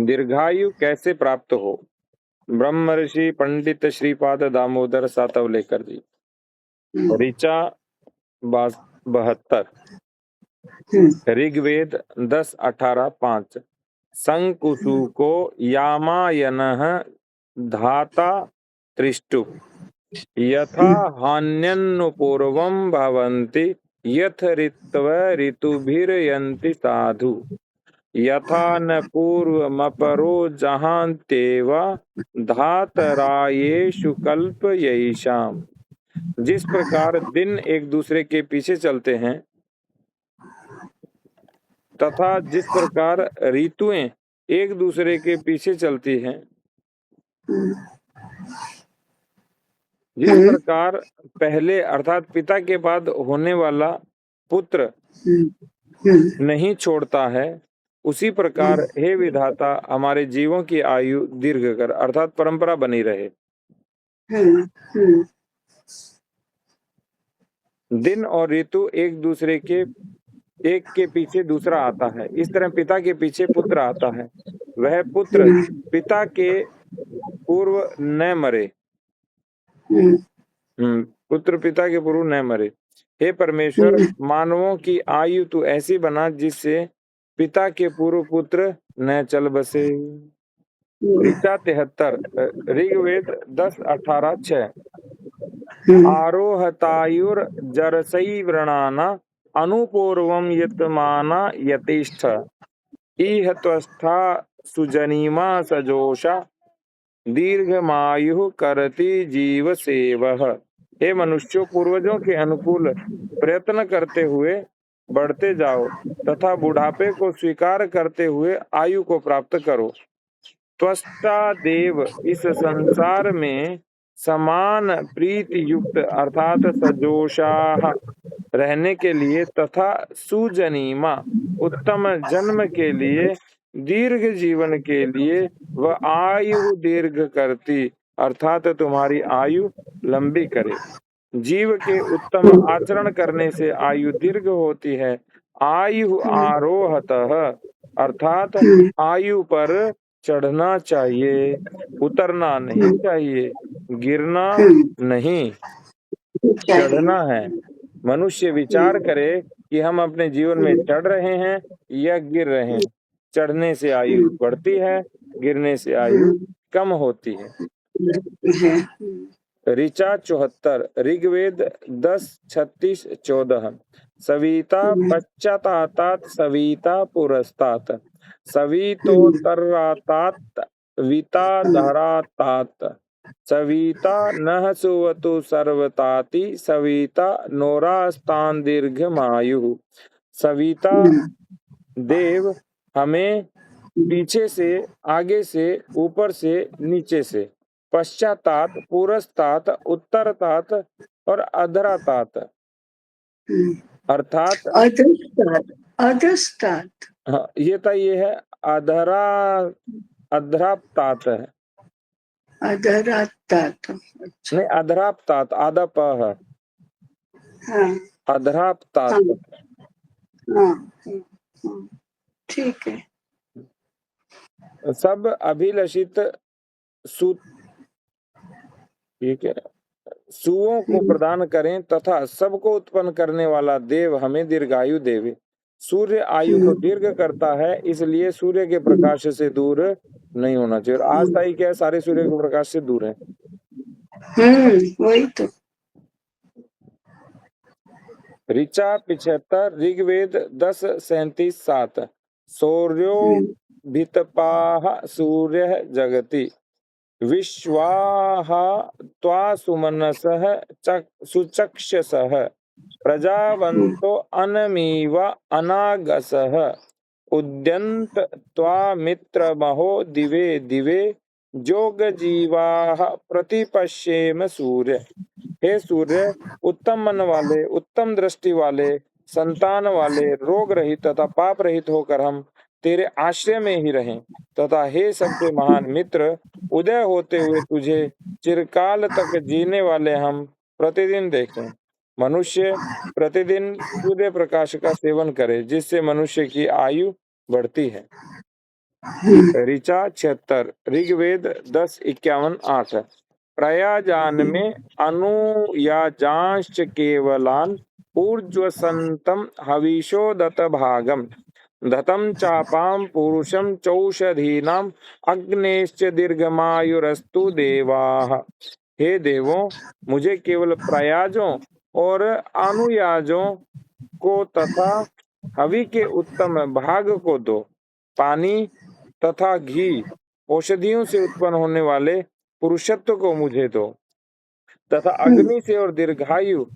दीर्घायु कैसे प्राप्त हो? ब्रह्मर्षि पंडित श्रीपाद दामोदर सातवलेकर जी। ऋचा 72। ऋग्वेद 10:18-5। संकुशुको यामायनः धाता त्रिष्टु यथा हान्यन्नुपूर्वं भवन्ति यथ ऋतुभिर्यन्ति साधु यथा न पूर्वमपरो जहान्त्येव धातरायेषु कल्पयैषाम्। जिस प्रकार दिन एक दूसरे के पीछे चलते हैं तथा जिस प्रकार ऋतुएं एक दूसरे के पीछे चलती हैं, जिस प्रकार पहले अर्थात पिता के बाद होने वाला पुत्र नहीं छोड़ता है, उसी प्रकार हे विधाता हमारे जीवों की आयु दीर्घ कर अर्थात परंपरा बनी रहे। दिन और ऋतु एक दूसरे के एक के पीछे दूसरा आता है। इस तरह पिता के पीछे पुत्र आता है, वह पुत्र पिता के पूर्व न मरे। पुत्र पिता के पूर्व न मरे। हे परमेश्वर, मानवों की आयु तू ऐसी बना जिससे पिता के पूर्व पुत्र न चल बसे। ऋचा 73। ऋग्वेद 10:18-6। आरोहतायुर्जरसै वृणाना अनुपूर्वं यतमाना यतिष्ठ इह त्वस्था सुजनिमा सजोषा दीर्घमायु करति जीव सेवः। हे मनुष्यों, पूर्वजों के अनुकूल प्रयत्न करते हुए बढ़ते जाओ तथा बुढ़ापे को स्वीकार करते हुए आयु को प्राप्त करो। त्वष्टा देव इस संसार में समान प्रीति युक्त अर्थात सजोषाः रहने के लिए तथा सुजनीमा उत्तम जन्म के लिए, दीर्घ जीवन के लिए वह आयु दीर्घ करती अर्थात तुम्हारी आयु लंबी करे। जीव के उत्तम आचरण करने से आयु दीर्घ होती है। आयु आरोहतः अर्थात आयु पर चढ़ना चाहिए, उतरना नहीं चाहिए, गिरना नहीं, चढ़ना है। मनुष्य विचार करे कि हम अपने जीवन में चढ़ रहे हैं या गिर रहे हैं। चढ़ने से आयु बढ़ती है, गिरने से आयु कम होती है। ऋचा 74। ऋग्वेद 10:36-14। सविता पश्चातात् सविता पुरस्तात् सवितोत्तरातात् विताधरातात् सविता नः सुवतु सर्वताति सविता नोरास्तान् दीर्घमायुः। सविता देव हमें पीछे से, आगे से, ऊपर से, नीचे से, पश्चातात, पुरस्तात, उत्तरतात और अधरातात अर्थात अधस्तात। हाँ, ये है अधरातात है। अधरातात। नहीं, अधरातात आधा प है। अधरातात। ठीक है। सब अभिलषित ठीक है, सुओं को प्रदान करें तथा सबको उत्पन्न करने वाला देव हमें दीर्घायु देवे। सूर्य आयु को दीर्घ करता है, इसलिए सूर्य के प्रकाश से दूर नहीं होना चाहिए। और आज ताई क्या है, सारे सूर्य के प्रकाश से दूर है। वही तो। ऋचा 75। ऋग्वेद 10:37-7। सूर्यो भितपाः सूर्य जगति विश्वाः त्वा सुमनसः सुचक्षसः प्रजावन्तो अनमीव अनागसः उद्यन्त त्वा मित्रमहो दिवे दिवे जोगजीवाः प्रतिपश्येम सूर्य। हे सूर्य, उत्तम मन वाले, उत्तम दृष्टि वाले, संतान वाले, रोग रहित तथा पाप रहित होकर हम तेरे आश्रय में ही रहें तथा हे सबके महान मित्र, उदय होते हुए तुझे चिरकाल तक जीने वाले हम प्रतिदिन देखें। मनुष्य प्रतिदिन सूर्य प्रकाश का सेवन करे जिससे मनुष्य की आयु बढ़ती है। ऋचा 76 ऋग्वेद 10:51-8 प्रयाजान में अनुयाजांश्च केवलान ऊर्ध्वसंतं हविषो दत भागम दत्तं चापां पुरुषं चौषधीनाम अग्नेश्च दीर्घमायुरस्तु देवाः। हे देवों, मुझे केवल प्रयाजों और अनुयाजों को तथा हवि के उत्तम भाग को दो। पानी तथा घी औषधियों से उत्पन्न होने वाले पुरुषत्व को मुझे दो तथा अग्नि से और दीर्घायु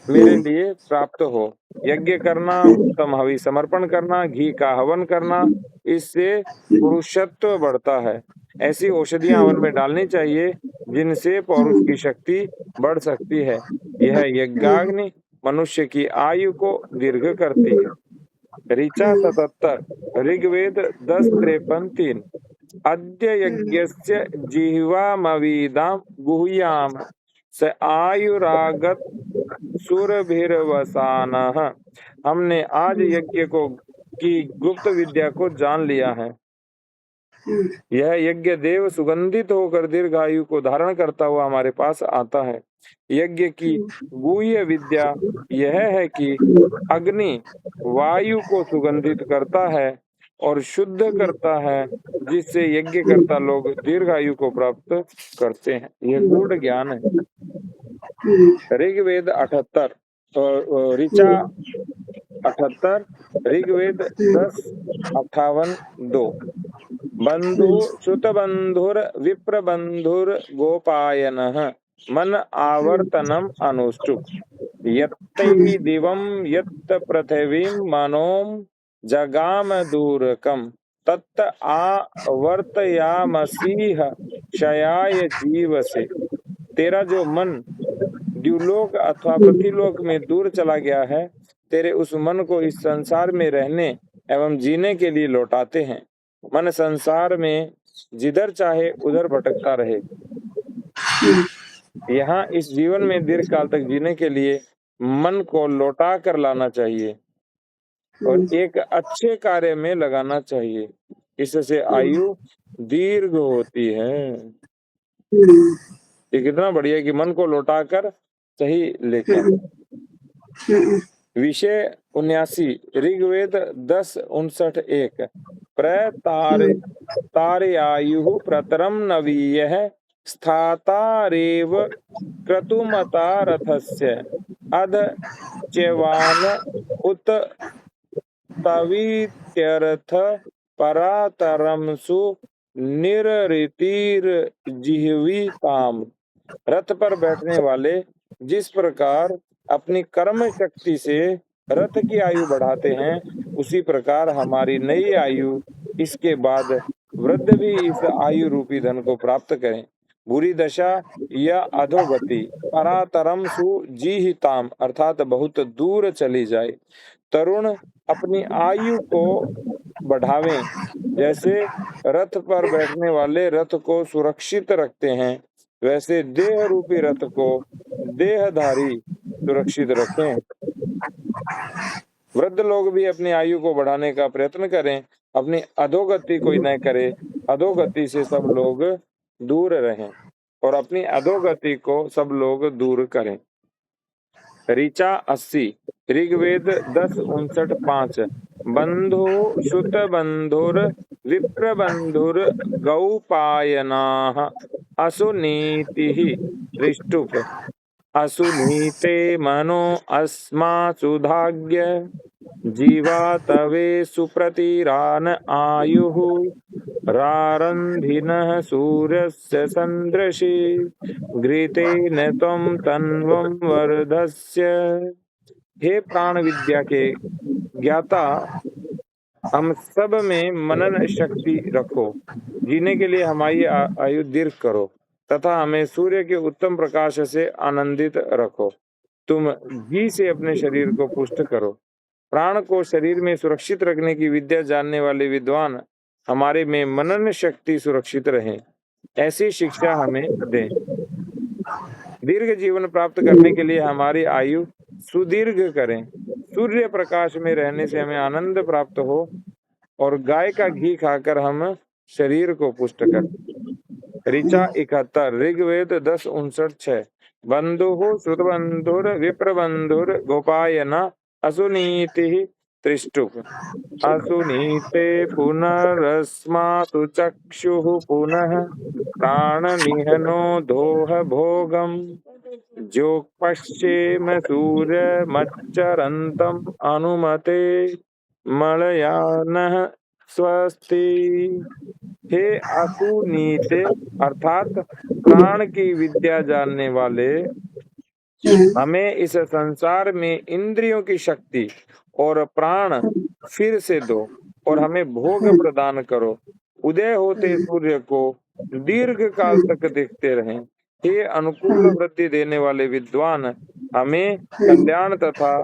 मेरे लिए प्राप्त हो। यज्ञ करना, उत्तम हवि समर्पण करना, घी का हवन करना, इससे पुरुषत्व बढ़ता है। ऐसी औषधियां हवन में डालनी चाहिए जिनसे पौरुष की शक्ति बढ़ सकती है। यह यज्ञाग्नि मनुष्य की आयु को दीर्घ करती है। ऋचा 77 ऋग्वेद 10:53-3 अद्य यज्ञस्य जिह्वामवीदां गुह्याम स आयुरागत सुरभिर्वसानः। हमने आज यज्ञ को की गुप्त विद्या को जान लिया है। यह यज्ञ देव सुगंधित होकर दीर्घायु को धारण करता हुआ हमारे पास आता है। यज्ञ की गुह्य विद्या यह है कि अग्नि वायु को सुगंधित करता है और शुद्ध करता है, जिससे यज्ञ करता लोग दीर्घायु को प्राप्त करते हैं। यह गूढ़ ज्ञान है। ऋग्वेद 78 ऋचा 78 ऋग्वेद 10:58-2 बंधु श्रुत बंधुर विप्र बंधुर गोपायनः मन आवर्तनम अनुष्टुप यत्तै दिवं यत्त पृथिवीं मनोम जगाम दूरकम तत्त आवर्तयामसीह क्षयाय जीवसे। तेरा जो मन द्युलोक अथवा पृथ्वीलोक में दूर चला गया है, तेरे उस मन को इस संसार में रहने एवं जीने के लिए लौटाते हैं। मन संसार में जिधर चाहे उधर भटकता रहे। यहाँ इस जीवन में दीर्घ काल तक जीने के लिए मन को लौटा कर लाना चाहिए और एक अच्छे कार्य में लगाना चाहिए। इससे आयु दीर्घ होती है। ये कितना बढ़िया कि मन को लौटाकर सही लेके। विषय 79 ऋग्वेद 10:59-1 प्रतारयायुः प्रतरम नवीयः स्थातारेव क्रतुमता रथस्य अध च्यवान उत तवीत्यर्थ परातरमसु निरृतिर्जिह्विताम्। रथ पर बैठने वाले जिस प्रकार अपनी कर्म शक्ति से रथ की आयु बढ़ाते हैं, उसी प्रकार हमारी नई आयु इसके बाद वृद्ध भी इस आयु रूपी धन को प्राप्त करें। बुरी दशा या अधोगति परातरम सुजीहिताम अर्थात बहुत दूर चली जाए। तरुण अपनी आयु को बढ़ावें। जैसे रथ पर बैठने वाले रथ को सुरक्षित रखते हैं, वैसे देह रूपी रथ को देहधारी सुरक्षित रखें। वृद्ध लोग भी अपनी आयु को बढ़ाने का प्रयत्न करें, अपनी अधोगति कोई न करे। अधोगति से सब लोग दूर रहें और अपनी अधोगति को सब लोग दूर करें। ऋचा 80 ऋग्वेद 10:59-5 बंधु श्रुत बंधुर विप्र बंधुर गौपायनाः असुनीतिः ऋष्टुप असुनीते मनो अस्मासुधाग्य जीवा तवे सुप्रतिरान आयुः रारंधिनः सूर्यस्य सन्दृशि घृतेन त्वं तन्वं वर्धस्य। हे प्राण विद्या के ज्ञाता, हम सब में मनन शक्ति रखो, जीने के लिए हमारी आयु दीर्घ करो तथा हमें सूर्य के उत्तम प्रकाश से आनंदित रखो। तुम घी से अपने शरीर को पुष्ट करो। प्राण को शरीर में सुरक्षित रखने की विद्या जानने वाले विद्वान हमारे में मनन शक्ति सुरक्षित रहे, ऐसी शिक्षा हमें दें। दीर्घ जीवन प्राप्त करने के लिए हमारी आयु सुदीर्घ करें। सूर्य प्रकाश में रहने से हमें आनंद प्राप्त हो और गाय का घी खाकर हम शरीर को पुष्ट करते। ऋचा 71 ऋग्वेद 10:59-6 बंधु श्रुतबंधुर विप्रबंधुर गोपायन असुनीति त्रिष्टुप असुनीते पुनरस्मासु चक्षुः पुनः प्राण निहनो दोह भोगम जोपश्चेम सूर्यमच्चरन्तम् अनुमते मलयानः स्वस्ति। हे असुनीते अर्थात प्राण की विद्या जानने वाले, हमें इस संसार में इंद्रियों की शक्ति और प्राण फिर से दो और हमें भोग प्रदान करो। उदय होते सूर्य को दीर्घ काल तक देखते रहें। हे अनुकूल वृद्धि देने वाले विद्वान, हमें कल्याण तथा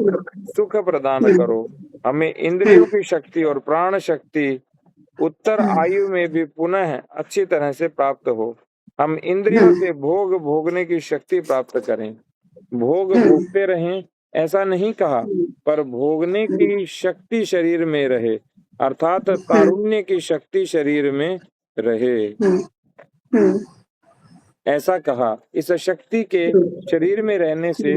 सुख प्रदान करो। हमें इंद्रियों की शक्ति और प्राण शक्ति उत्तर आयु में भी पुनः अच्छी तरह से प्राप्त हो। हम इंद्रियों से भोग भोगने की शक्ति प्राप्त करें। भोग भोगते रहें ऐसा नहीं कहा, पर भोगने की शक्ति शरीर में रहे, अर्थात तारुण्य की शक्ति शरीर में रहे, ऐसा कहा। इस शक्ति के शरीर में रहने से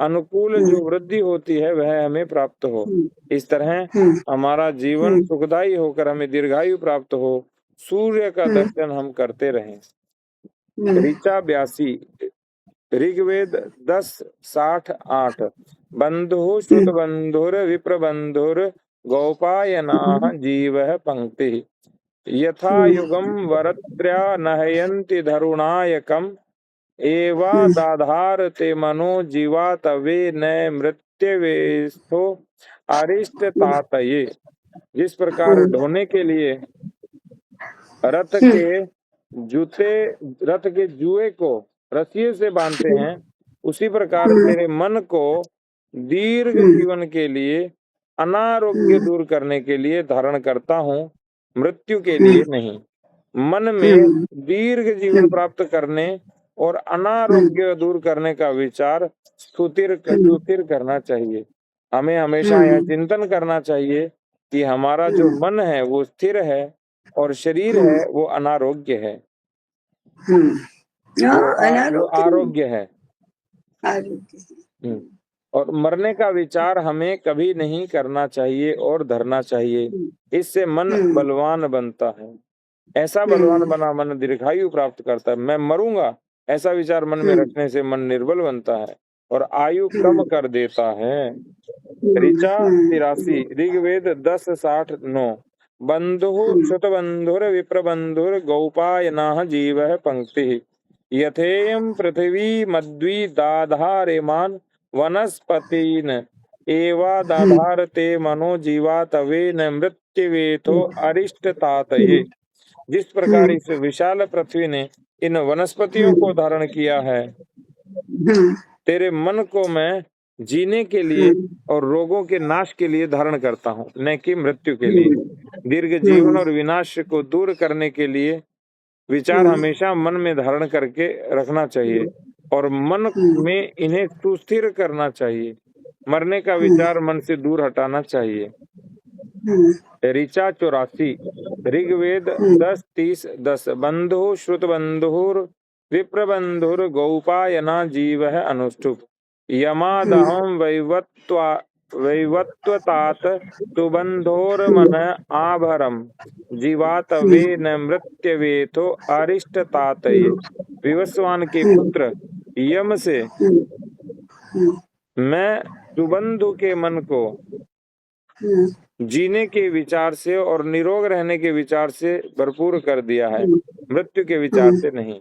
अनुकूल जो वृद्धि होती है वह हमें प्राप्त हो। इस तरह हमारा जीवन सुखदायी होकर हमें दीर्घायु प्राप्त हो। सूर्य का दर्शन हम करते रहें। ऋचा 82 ऋग्वेद 10:60-8 बंधु श्रुतबंधुर विप्रबंधुर गोपायनाः जीवः पंक्ति यथा युगम वरत्र्या नहयन्ति धरुणायकम् एवा दाधार ते मनो जीवा तवे न मृत्यवेस्थो अरिष्ट तातये। जिस प्रकार ढोने के लिए रथ के जुए को रस्सियों से बांधते हैं, उसी प्रकार तेरे मन को दीर्घ जीवन के लिए, अनारोग्य दूर करने के लिए धारण करता हूँ, मृत्यु के लिए नहीं। मन में दीर्घ जीवन प्राप्त करने और अनारोग्य दूर करने का विचार स्थिर करना चाहिए। हमें हमेशा यह चिंतन करना चाहिए कि हमारा जो मन है वो स्थिर है और शरीर है वो अनारोग्य है, वो आरोग्य है। और मरने का विचार हमें कभी नहीं करना चाहिए और धरना चाहिए। इससे मन बलवान बनता है। ऐसा बलवान बना मन दीर्घायु प्राप्त करता है। मैं मरूंगा ऐसा विचार मन में रखने से मन निर्बल बनता है और आयु कम कर देता है। ऋचा 83 ऋग्वेद 10:60-9 बंधु श्रुतबंधुर विप्रबंधुर गौपायनाः जीवः पंक्ति यथेयं पृथिवी मद्वी दाधारेमान वनस्पतीन एवा दाधारते मनो जीवा तवे न मृत्युवेथो अरिष्ट तातये। जिस प्रकार इस विशाल पृथ्वी ने इन वनस्पतियों को धारण किया है, तेरे मन को मैं जीने के लिए और रोगों के नाश के लिए धारण करता हूँ, न कि मृत्यु के लिए। दीर्घ जीवन और विनाश को दूर करने के लिए विचार हमेशा मन में धारण करके रखना चाहिए और मन में इन्हें सुस्थिर करना चाहिए। मरने का विचार मन से दूर हटाना चाहिए। ऋचा 84 ऋग्वेद 10:30-10 बंधु श्रुतबंधुर विप्रबंधुर गौपायना जीवः अनुष्ठुप यमादहं वैवत्वतात सुबंधोर्मन आभरम जीवातवे न मृत्यवेथो अरिष्ट तातये। विवस्वान के पुत्र यम से मैं सुबंधु के मन को जीने के विचार से और निरोग रहने के विचार से भरपूर कर दिया है, मृत्यु के विचार से नहीं।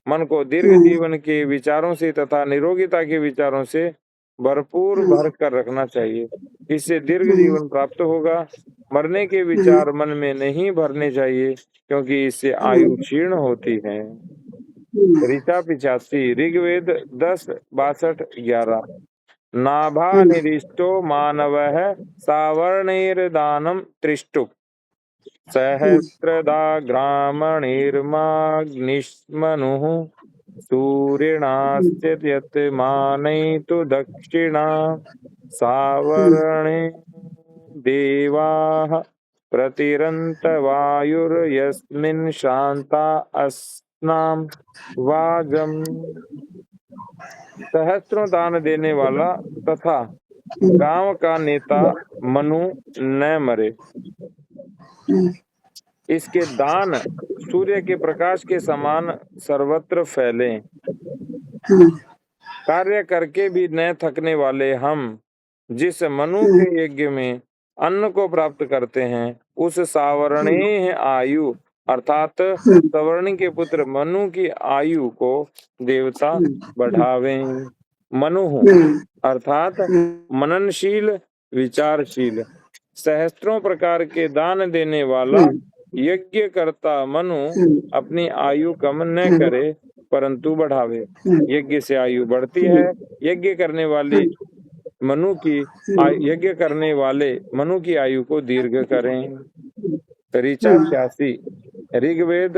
मन को दीर्घ जीवन के विचारों से तथा निरोगिता के विचारों से भरपूर भर कर रखना चाहिए। इससे दीर्घ जीवन प्राप्त होगा। मरने के विचार मन में नहीं भरने चाहिए, क्योंकि इससे आयु क्षीण होती है। ऋचा 85 ऋग्वेद 10:62-11 नाभा निरिष्टो मानवः सावर्णैर्दानं त्रिष्टुप् सहस्रदा ग्रामणैर्माग्निष्मनुः सूर्यणास्य यत् मानयितु दक्षिणा सावर्णे देवाः प्रतिरन्तवायुर्यस्मिन् शान्ता अस्नां वाजम। सहस्त्रों दान देने वाला तथा गांव का नेता मनु न मरे। इसके दान सूर्य के प्रकाश के समान सर्वत्र फैले। कार्य करके भी न थकने वाले हम जिस मनु के यज्ञ में अन्न को प्राप्त करते हैं उस सावर्णीय आयु अर्थात सवर्णी के पुत्र मनु की आयु को देवता बढ़ावें। मनु अर्थात मननशील विचारशील सहस्त्रों प्रकार के दान देने वाला यज्ञ करता मनु अपनी आयु कम न करे परंतु बढ़ावे। यज्ञ से आयु बढ़ती है। यज्ञ करने वाले मनु की आयु को दीर्घ करें। ऋचा 86 ऋग्वेद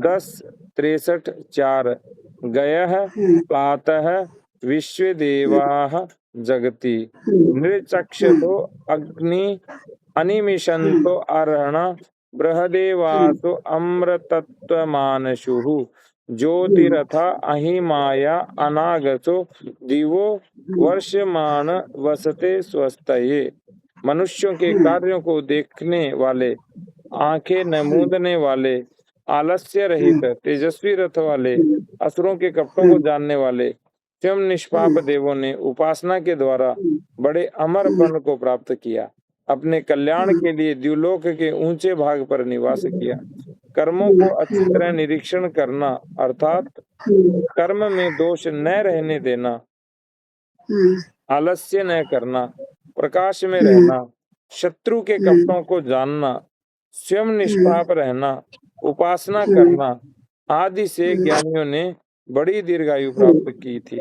10:63-4 गयः प्रातः विश्वदेवाः जगति नृचक्षतो अग्नि अनिमिषन्तो अर्हण बृहदेवासो अमृतत्वमानशुः ज्योतिरथ अहिमाया अनागतो दिवो वर्षमान वसते स्वस्थये। मनुष्यों के कार्यों को देखने वाले, आंखें न मूंदने वाले, आलस्य रहित, तेजस्वी रथ वाले, असुरों के कपटों को जानने वाले स्वयं निष्पाप देवों ने उपासना के द्वारा बड़े अमर पन को प्राप्त किया। अपने कल्याण के लिए द्युलोक के ऊंचे भाग पर निवास किया। कर्मों को अच्छी तरह निरीक्षण करना अर्थात कर्म में दोष न रहने देना, आलस्य न करना, प्रकाश में रहना, शत्रु के कपटों को जानना, स्वयं निष्पाप रहना, उपासना करना आदि से ज्ञानियों ने बड़ी दीर्घायु प्राप्त की थी।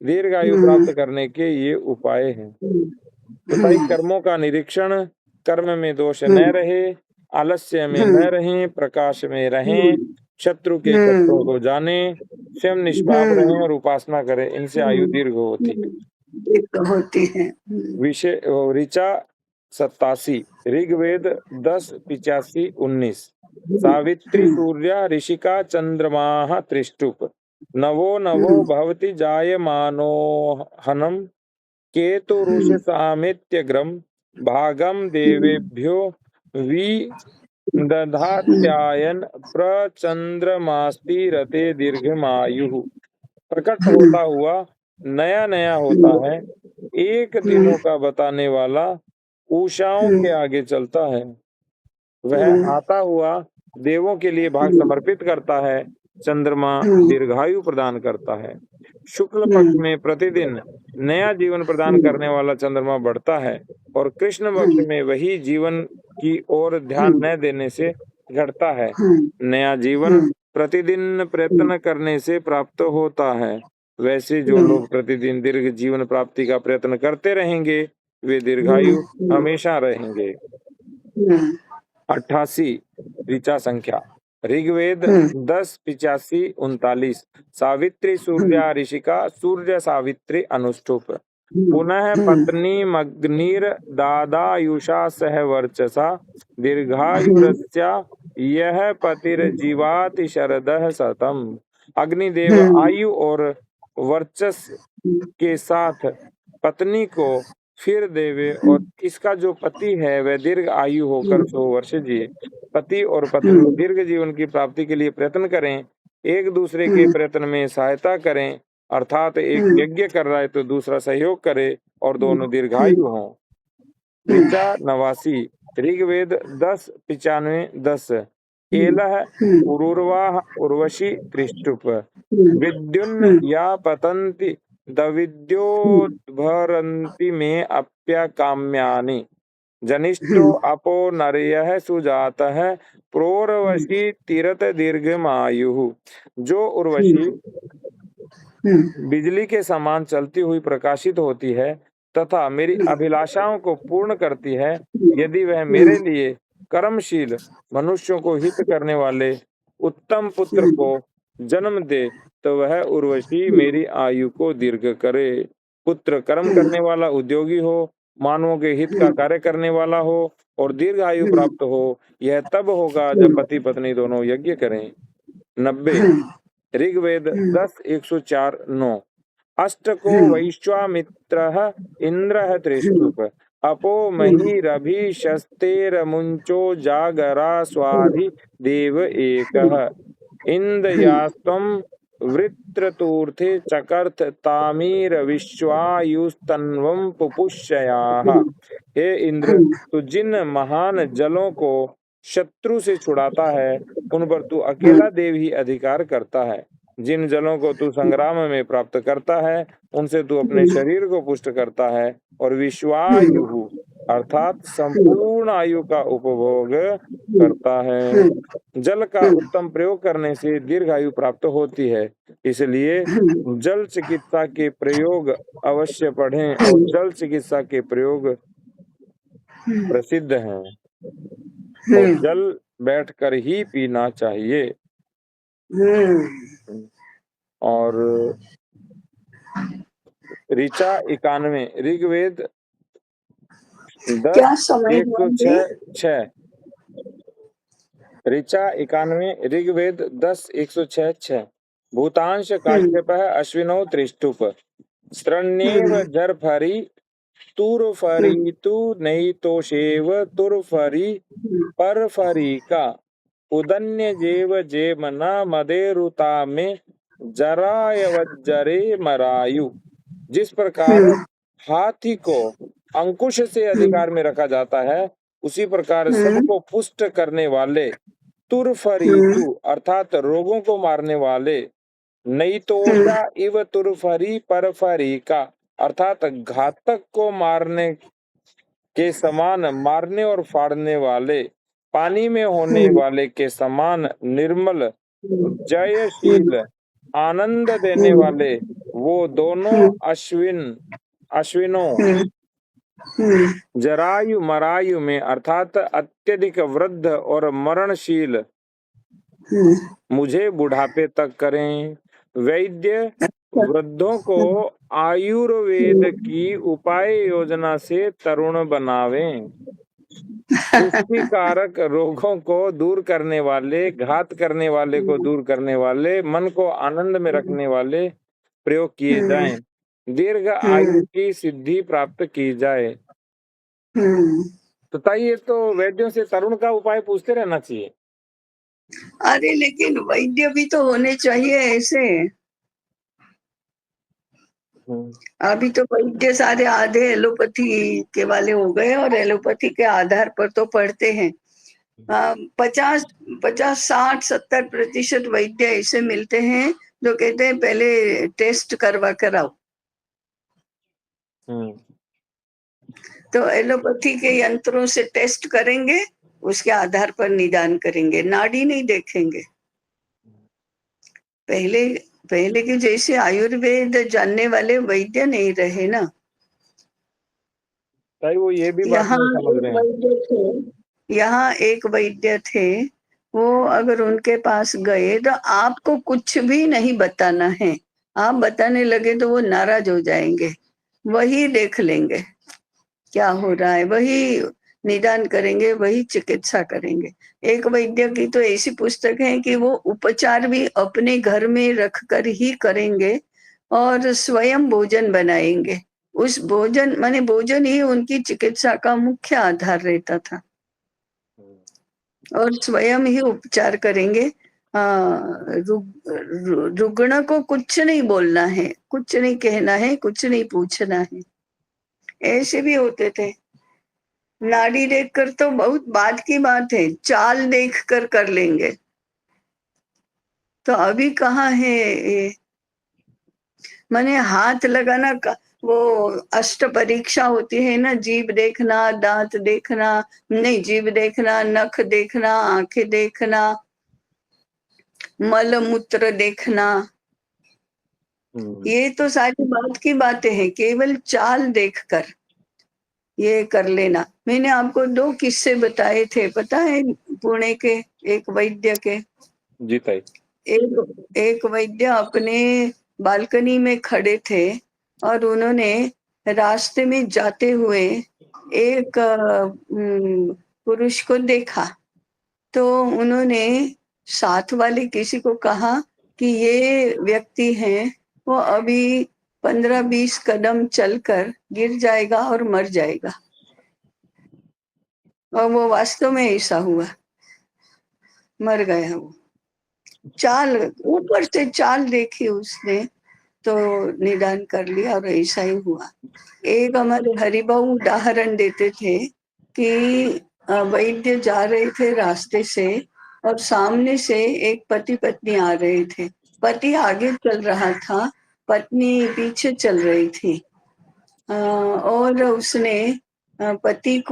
दीर्घायु प्राप्त करने के ये उपाय हैं। तो कर्मों का निरीक्षण, कर्म में दोष न रहे, आलस्य में न रहें, प्रकाश में रहें, शत्रु के कपटों को जाने, स्वयं निष्पाप रहें और उपासना करें। इनसे आयु दीर्घ होती है। विषय ऋचा 87 ऋग्वेद 10:85-19 सावित्री सूर्या ऋषिका चंद्रमाः त्रिष्टुप नवो भवति जायमानोहनम् केतुरुषसामित्यग्रम भागम देवेभ्यो विदधात्यायन प्रचंद्रमास्ति रते दीर्घमायु। प्रकट होता हुआ नया नया होता है, एक दिनों का बताने वाला उषाओं के आगे चलता है। वह आता हुआ देवों के लिए भाग समर्पित करता है। चंद्रमा दीर्घायु प्रदान करता है। शुक्ल पक्ष में प्रतिदिन नया जीवन प्रदान करने वाला चंद्रमा बढ़ता है और कृष्ण पक्ष में वही जीवन की ओर ध्यान न देने से घटता है। नया जीवन प्रतिदिन प्रयत्न करने से प्राप्त होता है। वैसे जो लोग प्रतिदिन दीर्घ जीवन प्राप्ति का प्रयत्न करते रहेंगे वे दीर्घायु हमेशा रहेंगे। 88 ऋचा संख्या ऋग्वेद 10:85-39 सावित्री सूर्या ऋषिका सूर्य सावित्री अनुष्ठुप पुनः पत्नी मग्निर दादायुषा सह वर्चसा दीर्घायुरस्या यह पतिर्जीवाति शरदः शतम्। अग्निदेव आयु और वर्चस के साथ पत्नी को फिर देवे और इसका जो पति है वह दीर्घ आयु होकर 100 वर्ष जिए। पति और पत्नी दीर्घ जीवन की प्राप्ति के लिए प्रयत्न करें, एक दूसरे के प्रयत्न में सहायता करें, अर्थात एक यज्ञ कर रहा है तो दूसरा सहयोग करे और दोनों दीर्घायु हों। ऋचा 89 ऋग्वेद 10:95-10 एलह उरुर्वाह उर्वशी त्रिष्टुप विद्युन् या पतन्ति दविद्योद्भरन्ति में अप्यकाम्यानि जनिष्ठो अपो नर्यः सुजातः प्रोर्वशी तीरथ दीर्घमायुः। जो उर्वशी बिजली के समान चलती हुई प्रकाशित होती है तथा मेरी अभिलाषाओं को पूर्ण करती है, यदि वह मेरे लिए कर्मशील मनुष्यों को हित करने वाले उत्तम पुत्र को जन्म दे तो वह उर्वशी मेरी आयु को दीर्घ करे। पुत्र कर्म करने वाला उद्योगी हो मानवों के हित का कार्य करने वाला हो और दीर्घ आयु प्राप्त हो, यह तब होगा जब पति पत्नी दोनों यज्ञ करें। 90 ऋग्वेद 10:104-9 अष्टको वैश्वामित्रः इंद्रः त्रिष्टुप अपो महीरभिशस्तेरमुञ्चो जागरा स्वाधि देव एकः इंद्रयास्त्वं वृत्रतूर्थे चकर्थ तामीर विश्वायुस्तन्वं पुपुष्ययाः। हे इंद्र, तू जिन महान जलों को शत्रु से छुड़ाता है उन पर तू अकेला देव ही अधिकार करता है। जिन जलों को तू संग्राम में प्राप्त करता है उनसे तू अपने शरीर को पुष्ट करता है और विश्वायु अर्थात संपूर्ण आयु का उपभोग करता है। जल का उत्तम प्रयोग करने से दीर्घ आयु प्राप्त होती है, इसलिए जल चिकित्सा के प्रयोग अवश्य पढ़ें और जल चिकित्सा के प्रयोग प्रसिद्ध हैं और जल बैठकर ही पीना चाहिए। और ऋचा 91 ऋग्वेद 10:106 ऋचा 91 ऋग्वेद 10:106 भूतांश काश्यपः अश्विनौ त्रिष्टुप स्त्रण्येव जरफरी तुरफरी तु नैतोषेव तुरफरी परफरी का उदन्य जेव जेमना मदेरुता में जरायवज्जरे मरायु। जिस प्रकार हाथी को अंकुश से अधिकार में रखा जाता है, उसी प्रकार सबको पुष्ट करने वाले तुरफरीतु अर्थात रोगों को मारने वाले नैतोषा इव तुरफरी परफरी का अर्थात घातक को मारने के समान मारने और फाड़ने वाले पानी में होने वाले के समान निर्मल जयशील आनंद देने वाले वो दोनों अश्विनों जरायु मरायु में अर्थात अत्यधिक वृद्ध और मरणशील मुझे बुढ़ापे तक करें। वैद्य वृद्धों को आयुर्वेद की उपाय योजना से तरुण बनावें। पुष्टिकारक रोगों को दूर करने वाले, घात करने वाले को दूर करने वाले, मन को आनंद में रखने वाले प्रयोग किए जाएं, दीर्घ आयु की सिद्धि प्राप्त की जाए। तो ताई ये तो वैद्यों से तरुण का उपाय पूछते रहना चाहिए। अरे लेकिन वैद्य भी तो होने चाहिए ऐसे। अभी तो वैद्य सारे आधे एलोपैथी के वाले हो गए और एलोपैथी के आधार पर तो पढ़ते हैं। 50, 60, 70% वैद्य ऐसे मिलते हैं जो कहते हैं पहले टेस्ट करवा कर आओ। तो एलोपैथी के यंत्रों से टेस्ट करेंगे, उसके आधार पर निदान करेंगे, नाड़ी नहीं देखेंगे। पहले के जैसे आयुर्वेद जानने वाले वैद्य नहीं रहे ना। वो ये भी बात नहीं समझ रहे हैं। यहाँ एक वैद्य थे, वो अगर उनके पास गए तो आपको कुछ भी नहीं बताना है, आप बताने लगे तो वो नाराज हो जाएंगे। वही देख लेंगे क्या हो रहा है, वही निदान करेंगे, वही चिकित्सा करेंगे। एक वैद्य की तो ऐसी पुस्तक है कि वो उपचार भी अपने घर में रखकर ही करेंगे और स्वयं भोजन बनाएंगे। उस भोजन माने भोजन ही उनकी चिकित्सा का मुख्य आधार रहता था और स्वयं ही उपचार करेंगे। रुग्ण को कुछ नहीं बोलना है, कुछ नहीं कहना है, कुछ नहीं पूछना है। ऐसे भी होते थे। नाड़ी देखकर तो बहुत बाद की बात है, चाल देखकर कर लेंगे। तो अभी कहाँ है ये, माने हाथ लगाना का वो अष्ट परीक्षा होती है ना, जीभ देखना, दांत देखना, नहीं जीभ देखना, नख देखना, आंखें देखना, मल मूत्र देखना, ये तो सारी बात की बातें हैं। केवल चाल देखकर ये कर लेना। मैंने आपको 2 किस्से बताए थे, पता है, पुणे के एक वैद्य के। जी ताई। एक वैद्य अपने बालकनी में खड़े थे और उन्होंने रास्ते में जाते हुए एक पुरुष को देखा, तो उन्होंने साथ वाले किसी को कहा कि ये व्यक्ति हैं, वो अभी 15-20 कदम चलकर गिर जाएगा और मर जाएगा। और वो वास्तव में ऐसा हुआ, मर गया वो। चाल ऊपर से चाल देखी उसने तो निदान कर लिया और ऐसा ही हुआ। एक हमारे हरिभाऊ उदाहरण देते थे कि वैद्य जा रहे थे रास्ते से और सामने से एक पति पत्नी आ रहे थे। पति आगे चल रहा था, पत्नी पीछे चल रही थी। और उसने पति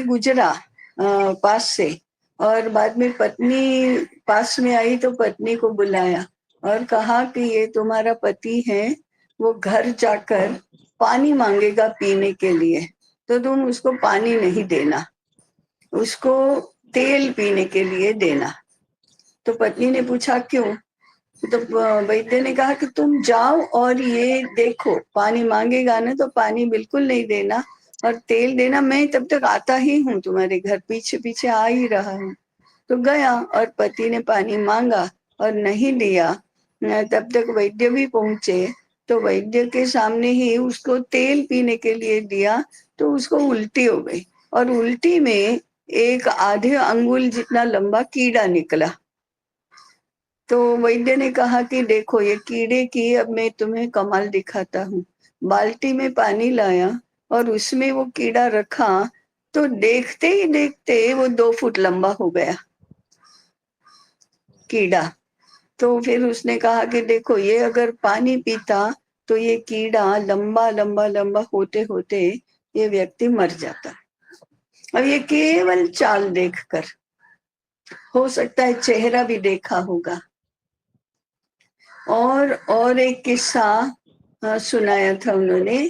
गुजरा पास से, और बाद में पत्नी पास में आई तो पत्नी को बुलाया और कहा कि ये तुम्हारा पति है, वो घर जाकर पानी मांगेगा पीने के लिए, तो तुम उसको पानी नहीं देना, उसको तेल पीने के लिए देना। तो पत्नी ने पूछा क्यों? तो वैद्य ने कहा कि तुम जाओ और ये देखो, पानी मांगेगा ना तो पानी बिल्कुल नहीं देना, और तेल देना, मैं तब तक आता ही हूँ तुम्हारे घर, पीछे पीछे आ ही रहा हूँ। तो गया और पति ने पानी मांगा और नहीं दिया। तब तक वैद्य भी पहुंचे, तो वैद्य के सामने ही उसको तेल पीने के लिए दिया, तो उसको उल्टी हो गई, और उल्टी में एक आधे अंगुल जितना लंबा कीड़ा निकला। तो वैद्य ने कहा कि देखो ये कीड़े की अब मैं तुम्हें कमाल दिखाता हूँ। बाल्टी में पानी लाया और उसमें वो कीड़ा रखा, तो देखते ही देखते वो 2 फुट लंबा हो गया कीड़ा। तो फिर उसने कहा कि देखो ये अगर पानी पीता तो ये कीड़ा लंबा लंबा लंबा होते होते ये व्यक्ति मर जाता। अब ये केवल चाल देखकर, हो सकता है चेहरा भी देखा होगा। और एक किस्सा सुनाया था उन्होंने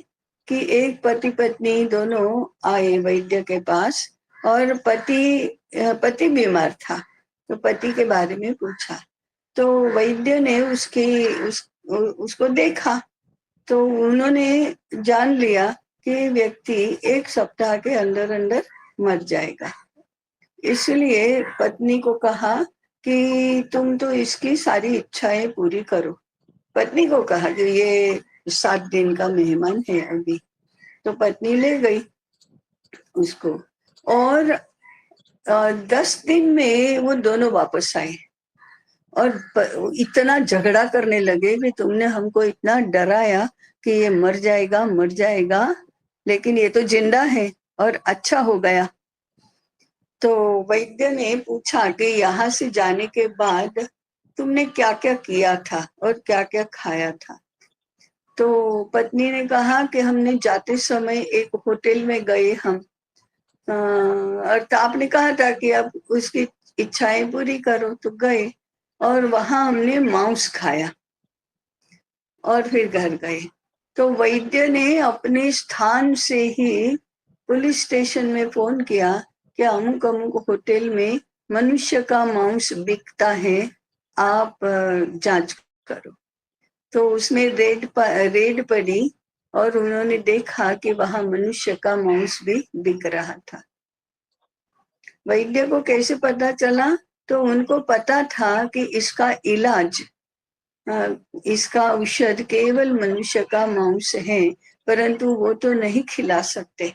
कि एक पति पत्नी दोनों आए वैद्य के पास, और पति बीमार था, तो पति के बारे में पूछा। तो वैद्य ने उसको देखा, तो उन्होंने जान लिया कि व्यक्ति 1 सप्ताह के अंदर अंदर मर जाएगा। इसलिए पत्नी को कहा कि तुम तो इसकी सारी इच्छाएं पूरी करो। पत्नी को कहा कि ये 7 दिन का मेहमान है अभी, तो पत्नी ले गई उसको, और 10 दिन में वो दोनों वापस आए और इतना झगड़ा करने लगे कि तुमने हमको इतना डराया कि ये मर जाएगा, लेकिन ये तो जिंदा है और अच्छा हो गया। तो वैद्य ने पूछा कि यहाँ से जाने के बाद तुमने क्या क्या किया था और क्या क्या खाया था? तो पत्नी ने कहा कि हमने जाते समय एक होटल में गए हम, और तो आपने कहा था कि अब उसकी इच्छाएं पूरी करो, तो गए और वहां हमने मांस खाया और फिर घर गए। तो वैद्य ने अपने स्थान से ही पुलिस स्टेशन में फोन किया कि अमुक अमुक होटल में मनुष्य का मांस बिकता है, आप जांच करो। तो उसमें रेड पड़ी और उन्होंने देखा कि वहां मनुष्य का मांस भी बिक रहा था। वैद्य को कैसे पता चला? तो उनको पता था कि इसका इलाज, इसका औषध केवल मनुष्य का मांस है, परंतु वो तो नहीं खिला सकते,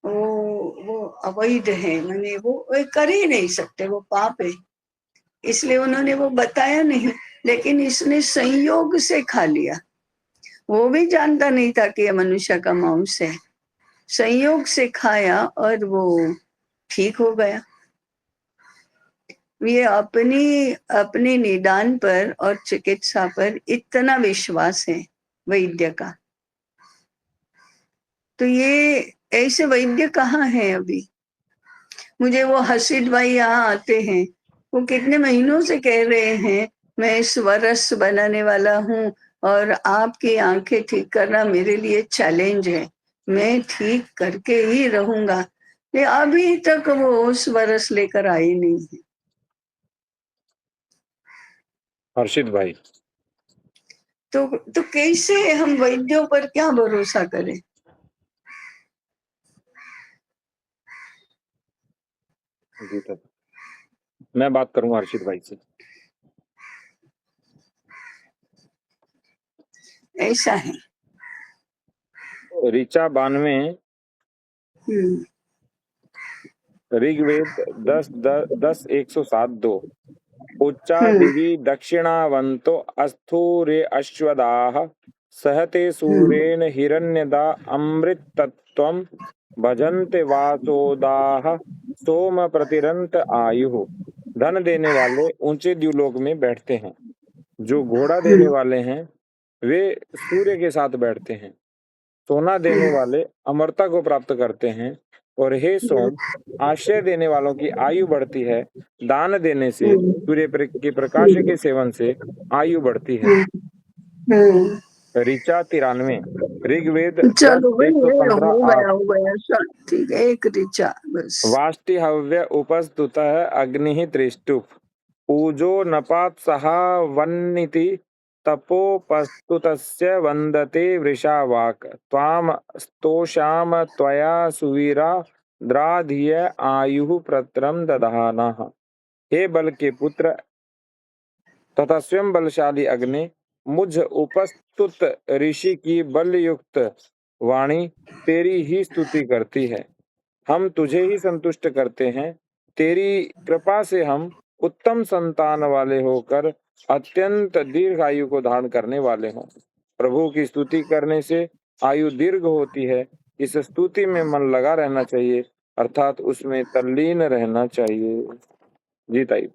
वो अवैध है, माने वो कर ही नहीं सकते, वो पाप है, इसलिए उन्होंने वो बताया नहीं। लेकिन इसने संयोग से खा लिया, वो भी जानता नहीं था कि ये मनुष्य का मांस है, संयोग से खाया और वो ठीक हो गया। ये अपने निदान पर और चिकित्सा पर इतना विश्वास है वैद्य का। तो ये ऐसे वैद्य कहाँ हैं अभी? मुझे वो हसीद भाई यहाँ आते हैं, वो कितने महीनों से कह रहे हैं मैं स्वरस बनाने वाला हूँ और आपकी आंखें ठीक करना मेरे लिए चैलेंज है, मैं ठीक करके ही रहूंगा। ये अभी तक वो स्वरस लेकर आई नहीं है। हर्षित भाई, तो कैसे हम वैद्यों पर क्या भरोसा करें? जी तब मैं बात करूंगा हर्षित भाई से। ऐसा है। ऋचा 92 हम्म ऋग्वेद 10:107-2 उच्चा हम्म दिवि दक्षिणावन्तो अस्थूरे अश्वदाः सहते सूरेण हिरण्यदा अमृतत्वं भजन्ते वासोदाः सोम प्रतिरंत आयुः। धन देने वाले ऊंचे द्युलोक में बैठते हैं, जो घोड़ा देने हम्म वाले हैं वे सूर्य के साथ बैठते हैं। सोना देने वाले अमरता को प्राप्त करते हैं। और हे सोम, आश्रय देने वालों की आयु बढ़ती है। दान देने से, के प्रकाश के सेवन से आयु बढ़ती है। हम्म ऋचा 93 ऋग्वेद चलो भाई, ये 10:115-8 हो गया सब ठीक है। एक ऋचा बस। वाष्टि हव्य उपस्तुतः अग्निः त्रिष्टुप पूजो नपात् सहा वन्निति तपोपस्तुतस्य वन्दते वृषावाक् त्वां स्तोषाम त्वया सुवीरा द्राधिय आयुः प्रत्रम दधानः। हे बल के पुत्र तथा स्वयं बलशाली अग्नि, मुझ उपस्तुत ऋषि की बलयुक्त वाणी तेरी ही स्तुति करती है। हम तुझे ही संतुष्ट करते हैं। तेरी कृपा से हम उत्तम संतान वाले होकर अत्यंत दीर्घ आयु को धारण करने वाले हों। प्रभु की स्तुति करने से आयु दीर्घ होती है। इस स्तुति में मन लगा रहना चाहिए, अर्थात उसमें तल्लीन रहना चाहिए। जी ताई।